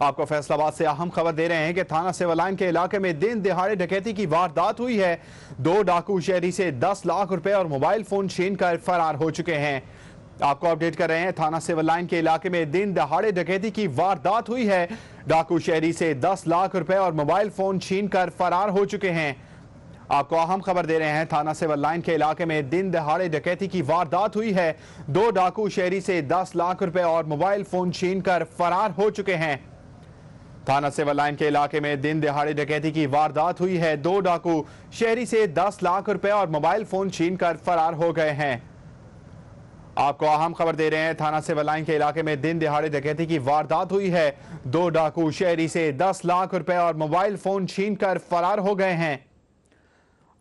आपको फैसलाबाद से अहम खबर दे रहे हैं कि थाना सिविल लाइन के इलाके में दिन दिहाड़े डकैती की वारदात हुई है। 2 डाकू शहरी से 10 लाख रुपए और मोबाइल फोन छीन कर फरार हो चुके हैं। आपको अपडेट कर रहे हैं, थाना सिविल लाइन के इलाके में दिन दहाड़े डकैती की वारदात हुई है। डाकू शहरी से 10 लाख रुपए और मोबाइल फोन छीन कर फरार हो चुके हैं। आपको अहम खबर दे रहे हैं, थाना सिविल लाइन के इलाके में दिन दहाड़े डकैती की वारदात हुई है। 2 डाकू शहरी से 10 लाख रुपए और मोबाइल फोन छीन कर फरार हो चुके हैं। थाना सिविल लाइन के इलाके में दिन दहाड़े डकैती की वारदात हुई है। 2 डाकू शहरी से 10 लाख रुपए और मोबाइल फोन छीन कर फरार हो गए हैं। आपको अहम खबर दे रहे हैं, थाना सिविल लाइन के इलाके में दिन दिहाड़े डकैती की वारदात हुई है। 2 डाकू शहरी से 10 लाख रुपए और मोबाइल फोन छीन कर फरार हो गए हैं।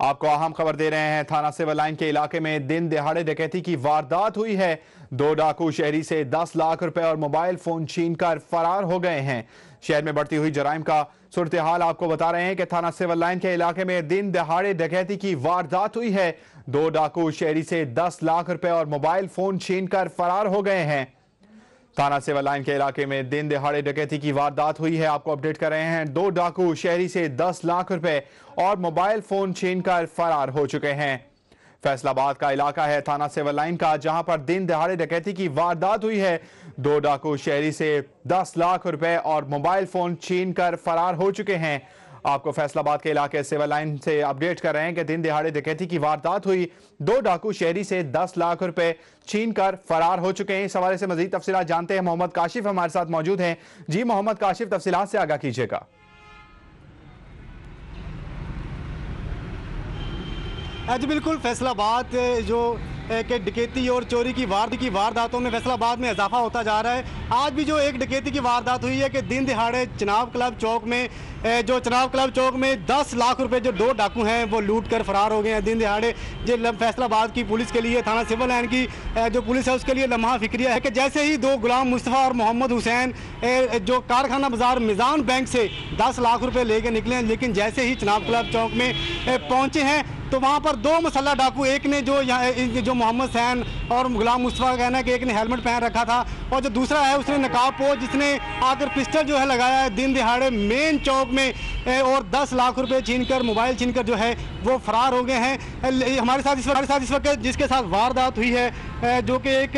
आपको अहम खबर दे रहे हैं, थाना सिविल लाइन के इलाके में दिन दिहाड़े डकैती की वारदात हुई है। 2 डाकू शहरी से 10 लाख रुपए और मोबाइल फोन छीन कर फरार हो गए हैं। शहर में बढ़ती हुई जराइम का सूरत हाल आपको बता रहे हैं कि थाना सिविल लाइन के इलाके में दिन दिहाड़े डकैती की वारदात हुई है। 2 डाकू शहरी से 10 लाख रुपए और मोबाइल फोन छीन कर फरार हो गए हैं। थाना सिविल लाइन के इलाके में दिन दिहाड़े डकैती की वारदात हुई है। आपको अपडेट कर रहे हैं, 2 डाकू शहरी से 10 लाख रुपए और मोबाइल फोन छीन कर फरार हो चुके हैं। फैसलाबाद का इलाका है थाना सिविल लाइन का, जहां पर दिन दिहाड़े डकैती की वारदात हुई है। 2 डाकू शहरी से 10 लाख रुपए और मोबाइल फोन छीन कर फरार हो चुके हैं। आपको फैसलाबाद के इलाके सिविल लाइन से अपडेट कर रहे हैं कि दिन दिहाड़े डकैती की वारदात हुई। 2 डाकू शहरी से 10 लाख रुपए छीन कर फरार हो चुके हैं। इस हवाले से मजीद तफसीलात जानते हैं। मोहम्मद काशिफ हमारे साथ मौजूद हैं। जी मोहम्मद काशिफ, तफसीलात से आगाह कीजिएगा। जी बिल्कुल, फैसलाबाद जो कि डकैती और चोरी की वारदातों में फैसलाबाद में इजाफा होता जा रहा है। आज भी जो एक डकैती की वारदात हुई है कि दिन दिहाड़े चनाब क्लब चौक में 10 लाख रुपए जो 2 डाकू हैं वो लूट कर फरार हो गए हैं दिन दिहाड़े। जो फैसलाबाद की पुलिस के लिए, थाना सिविल लाइन की जो पुलिस है उसके लिए लम्हा फिक्रिया है कि जैसे ही 2 गुलाम मुस्तफ़ा और मोहम्मद हुसैन जो कारखाना बाजार मिजान बैंक से 10 लाख रुपए लेकर निकले हैं, लेकिन जैसे ही चनाब क्लब चौक में पहुंचे हैं तो वहाँ पर 2 मसल्ला डाकू, एक ने जो मोहम्मद हुसैन और गुलाम मुस्तफ़ा का कहना है कि एक ने हेलमेट पहन रखा था और जो दूसरा है उसने नकाब पोश, जिसने आकर पिस्टल जो है लगाया है दिन दिहाड़े मेन चौक में और 10 लाख रुपए छीनकर, मोबाइल छीनकर जो है वो फरार हो गए हैं। हमारे साथ इस वक्त जिसके साथ वारदात हुई है जो कि एक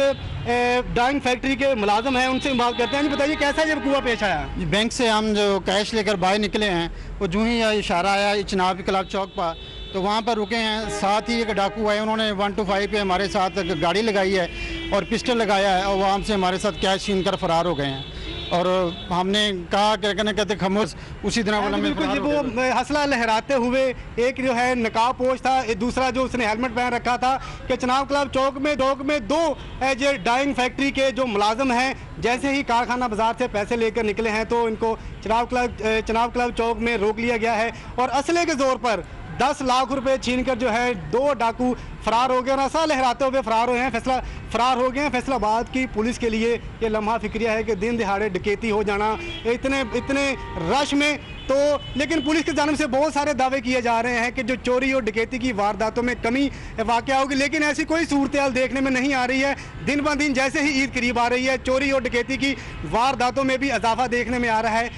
डाइंग फैक्ट्री के मुलाजिम हैं, उनसे बात करते हैं। बताइए कैसा जब कुआ पेश आया? बैंक से हम जो कैश लेकर बाहर निकले हैं, वो जो ही इशारा आया चनाब क्लब चौक पर, तो वहाँ पर रुके हैं। साथ ही एक डाकू आए, उन्होंने 125 पे हमारे साथ गाड़ी लगाई है और पिस्टल लगाया है और वहाँ से हमारे साथ कैश छीन कर फरार हो गए हैं। और हमने कहा कहते खामोश, उसी दिन वो हौसला लहराते हुए, एक जो है नकाब पोश था, दूसरा जो उसने हेलमेट पहन रखा था, कि चनाब क्लब चौक में 2 जो डाइंग फैक्ट्री के जो मुलाजिम हैं, जैसे ही कारखाना बाजार से पैसे लेकर निकले हैं तो इनको चनाब क्लब चौक में रोक लिया गया है और असले के जोर पर 10 लाख रुपए छीनकर जो है 2 डाकू फरार हो गए और हौसला लहराते हुए फरार हो गए हैं। फैसलाबाद की पुलिस के लिए ये लम्हा फिक्रिया है कि दिन दिहाड़े डकैती हो जाना इतने रश में, तो लेकिन पुलिस की जानिब से बहुत सारे दावे किए जा रहे हैं कि जो चोरी और डकैती की वारदातों में कमी वाक़या होगी, लेकिन ऐसी कोई सूरत हाल देखने में नहीं आ रही है। दिन ब दिन जैसे ही ईद करीब आ रही है, चोरी और डकैती की वारदातों में भी इजाफा देखने में आ रहा है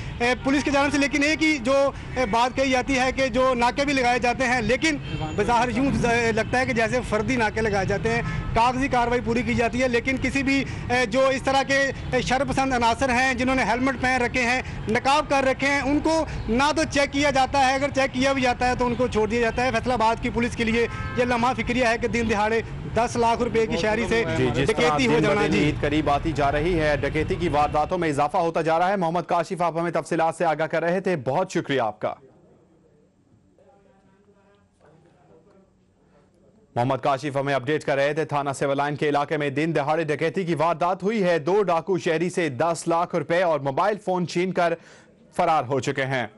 पुलिस की जानिब से। लेकिन एक ही जो बात कही जाती है कि जो नाके भी लगाए जाते हैं, लेकिन बाज़ार यूँ लगता है कि जैसे फर्दी नाके लगाए जाते हैं, कागजी कार्रवाई पूरी की जाती है, लेकिन किसी भी जो इस तरह के शरपसंद अनासर हैं जिन्होंने हेलमेट पहन रखे हैं, नकाब कर रखे हैं, उनको ना तो चेक किया जाता है, अगर चेक किया भी जाता है तो उनको छोड़ दिया जाता है। फैसलाबाद की पुलिस के लिए ये लम्हा फिक्रिया है कि दिन दिहाड़े 10 लाख रुपए की शहरी से डकैती हो जाना। जी करीब आती जा रही है, डकैती की वारदातों में इजाफा होता जा रहा है। मोहम्मद काशिफ, आप हमें तफसीलात से आगाह कर रहे थे, बहुत शुक्रिया आपका। मोहम्मद काशिफ हमें अपडेट कर रहे थे। थाना सिविल लाइन के इलाके में दिन दहाड़े डकैती की वारदात हुई है। 2 डाकू शहरी से 10 लाख रुपए और मोबाइल फोन छीन कर फरार हो चुके हैं।